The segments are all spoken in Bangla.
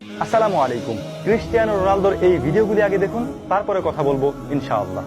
আসসালামু আলাইকুম। ক্রিস্টিয়ানো রোনালদোর এই ভিডিওগুলি আগে দেখুন, তারপরে কথা বলবো ইনশাআল্লাহ।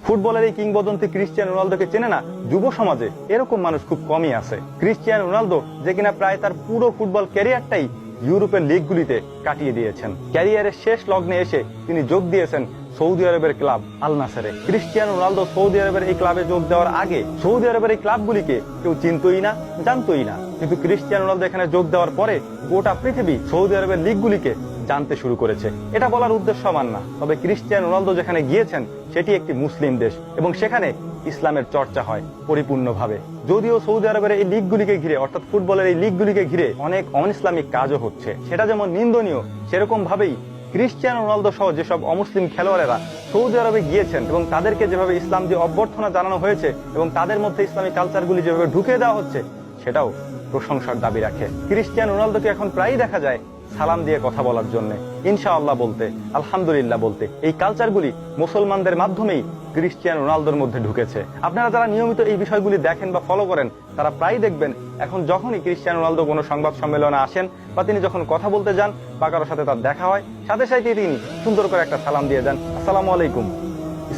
ফুটবলের এই কিংবদন্তি ক্রিস্টিয়ানো রোনালদোকে চেনে না যুব সমাজে এরকম মানুষ খুব কমই আছে। ক্রিস্টিয়ানো রোনালদো যে কিনা প্রায় তার পুরো ফুটবল ক্যারিয়ারটাই ইউরোপের লিগগুলিতে কাটিয়ে দিয়েছেন। ক্যারিয়ারের শেষ লগ্নে এসে তিনি যোগ দিয়েছেন সৌদি আরবের ক্লাব আল নাসেরে। ক্রিস্টিয়ানো রোনালদো সৌদি আরবের এই ক্লাবে যোগ দেওয়ার আগে সৌদি আরবের এই ক্লাবগুলিকে কেউ চিনতই না, জানতই না। কিন্তু ক্রিস্টিয়ানো রোনালদো এখানে যোগ দেওয়ার পরে গোটা পৃথিবী সৌদি আরবের লিগগুলিকে জানতে শুরু করেছে। এটা বলার উদ্দেশ্য আমার না, তবে ক্রিস্টিয়ানো রোনালদো যেখানে গিয়েছেন সেটি একটি মুসলিম দেশ এবং সেখানে ইসলামের চর্চা হয় পরিপূর্ণভাবে। যদিও সৌদি আরবের এই লিগগুলিকে ঘিরে, অর্থাৎ ফুটবলের এই লিগগুলিকে ঘিরে অনেক অন ইসলামিক কাজও হচ্ছে, সেটা যেমন নিন্দনীয়, সেরকম ভাবেই ক্রিস্টিয়ানো রোনালদো সহ যেসব অমুসলিম খেলোয়াড়েরা সৌদি আরবে গিয়েছেন এবং তাদেরকে যেভাবে ইসলাম দিয়ে অভ্যর্থনা জানানো হয়েছে এবং তাদের মধ্যে ইসলামিক কালচারগুলি যেভাবে ঢুকিয়ে দেওয়া হচ্ছে, সেটাও প্রশংসার দাবি রাখে। ক্রিস্টিয়ানো রোনালদোকে এখন প্রায়ই দেখা যায় সালাম দিয়ে কথা বলার জন্য, ইনশাআল্লাহ বলতে, আলহামদুলিল্লাহ বলতে। এই কালচারগুলি মুসলমানদের মাধ্যমেই ক্রিস্টিয়ানো রোনালদোর মধ্যে ঢুকেছে। আপনারা যারা নিয়মিত এই বিষয়গুলি দেখেন বা ফলো করেন, তারা প্রায় দেখবেন এখন যখনই ক্রিস্টিয়ানো রোনালদো কোনো সংবাদ সম্মেলনে আসেন বা তিনি যখন কথা বলতে যান বা কারোর সাথে তার দেখা হয়, সাথে সাথে তিনি সুন্দর করে একটা সালাম দিয়ে যান, আসসালামু আলাইকুম।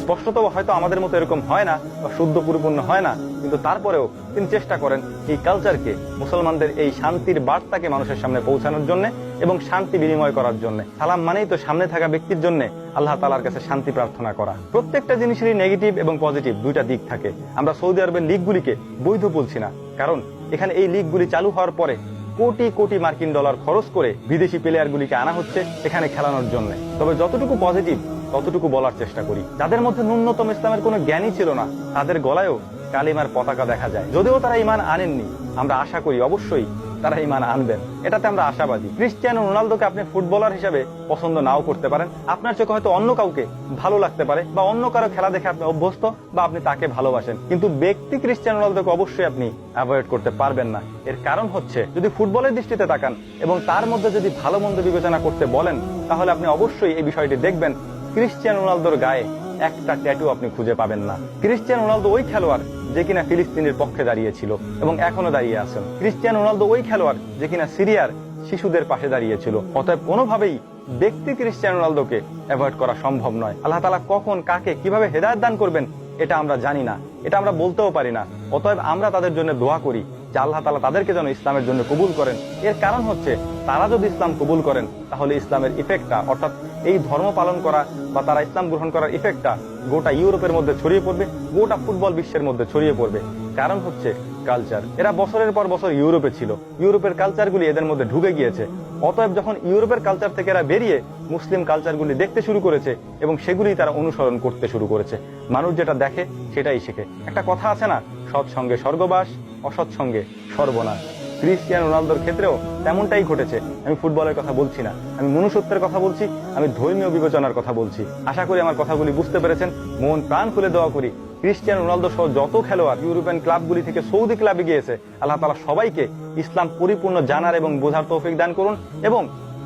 স্পষ্টত হয়তো আমাদের মতো এরকম হয় না বা শুদ্ধ পরিপূর্ণ হয় না, কিন্তু তারপরেও তিনি চেষ্টা করেন এই কালচারকে, মুসলমানদের এই শান্তির বার্তাকে মানুষের সামনে পৌঁছানোর জন্য এবং শান্তি বিনিময় করার জন্য। সালাম মানেই তো সামনে থাকা ব্যক্তির জন্য আল্লাহ তাআলার কাছে শান্তি প্রার্থনা করা। প্রত্যেকটা জিনিসেরই নেগেটিভ এবং পজিটিভ দুইটা দিক থাকে। আমরা সৌদি আরবের লিগগুলিকে বৈধ বলছি না, কারণ এখানে এই লিগগুলি চালু হওয়ার পরে কোটি কোটি মার্কিন ডলার খরচ করে বিদেশি প্লেয়ারগুলিকে আনা হচ্ছে এখানে খেলানোর জন্য। তবে যতটুকু পজিটিভ ততটুকু বলার চেষ্টা করি। যাদের মধ্যে ন্যূনতম ইসলামের কোনো জ্ঞানই ছিল না, তাদের গলায়ও কালিমার পতাকা দেখা যায়। যদিও তারা ঈমান আনেননি, আমরা আশা করি অবশ্যই তারা ঈমান আনবেন, এটাতে আমরা আশাবাদী। ক্রিস্টিয়ানো রোনালদোকে আপনি ফুটবলার হিসেবে পছন্দ নাও করতে পারেন, আপনার চোখে হয়তো অন্য কাউকে ভালো লাগতে পারে বা অন্য কারো খেলা দেখে আপনি অভ্যস্ত বা আপনি তাকে ভালোবাসেন, কিন্তু ব্যক্তি ক্রিস্টিয়ানো রোনালদোকে অবশ্যই আপনি অ্যাভয়েড করতে পারবেন না। এর কারণ হচ্ছে, যদি ফুটবলের দৃষ্টিতে তাকান এবং তার মধ্যে যদি ভালো মন্দ বিবেচনা করতে বলেন, তাহলে আপনি অবশ্যই এই বিষয়টি দেখবেন ক্রিস্টিয়ানো রোনালদোর গায়ে একটা ট্যাটু আপনি খুঁজে পাবেন না। ক্রিস্টিয়ানো রোনালদো ওই খেলোয়াড় যে কিনা ফিলিস্তিনের পক্ষে দাঁড়িয়েছিল এবং এখনো দাঁড়িয়ে আছেন। ক্রিস্টিয়ানো রোনালদো ওই খেলোয়াড় যে কিনা সিরিয়ার শিশুদের পাশে দাঁড়িয়েছিল। অতএব কোনোভাবেই ব্যক্তি ক্রিস্টিয়ানো রোনালদোকে অ্যাভয়েড করা সম্ভব নয়। আল্লাহ তাআলা কখন কাকে কিভাবে হেদায়েত দান করবেন এটা আমরা জানি না, এটা আমরা বলতেও পারি না। অতএব আমরা তাদের জন্য দোয়া করি যে আল্লাহ তাআলা তাদেরকে যেন ইসলামের জন্য কবুল করেন। এর কারণ হচ্ছে, তারা যদি ইসলাম কবুল করেন তাহলে ইসলামের ইফেক্টটা, অর্থাৎ এই ধর্ম পালন করা বা তারা ইসলাম গ্রহণ করার ইফেক্টটা গোটা ইউরোপের মধ্যে ছড়িয়ে পড়বে, গোটা ফুটবল বিশ্বের মধ্যে ছড়িয়ে পড়বে। কারণ হচ্ছে কালচার। এরা বছরের পর বছর ইউরোপে ছিল, ইউরোপের কালচারগুলি এদের মধ্যে ঢুকে গিয়েছে। অতএব যখন ইউরোপের কালচার থেকে এরা বেরিয়ে মুসলিম কালচারগুলি দেখতে শুরু করেছে এবং সেগুলি তারা অনুসরণ করতে শুরু করেছে। মানুষ যেটা দেখে সেটাই শেখে। একটা কথা আছে না, সৎসঙ্গে স্বর্গবাস, অসৎসঙ্গে সর্বনাশ। ক্রিস্টিয়ানো রোনালদোর ক্ষেত্রেও তেমনটাই ঘটেছে। আমি ফুটবলের কথা বলছি না, আমি মনুষ্যত্বের কথা বলছি, আমি ধর্মীয় বিবেচনার কথা বলছি। আশা করি আমার কথাগুলি বুঝতে পেরেছেন। মন প্রাণ খুলে দোয়া করি ক্রিস্টিয়ানো রোনালদো সহ যত খেলোয়াড় ইউরোপিয়ান ক্লাবগুলি থেকে সৌদি ক্লাবে গিয়েছে, আল্লাহ তাআলা সবাইকে ইসলাম পরিপূর্ণ জানার এবং বোঝার তৌফিক দান করুন এবং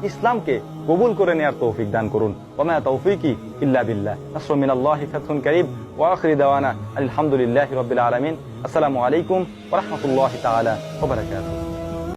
ইসলামকে কবুল করে নেওয়ার তৌফিক দান করুন। ওয়া মা তাওফীকি ইল্লা বিল্লাহ। নাসরুম মিনাল্লাহি ফাতহুন কারীব ওয়া আখিরু দাওয়ানা আলহামদুলিল্লাহি রাব্বিল আলামিন। আসসালামু আলাইকুম ওয়া রাহমাতুল্লাহি তাআলা ওয়া বারাকাতুহু।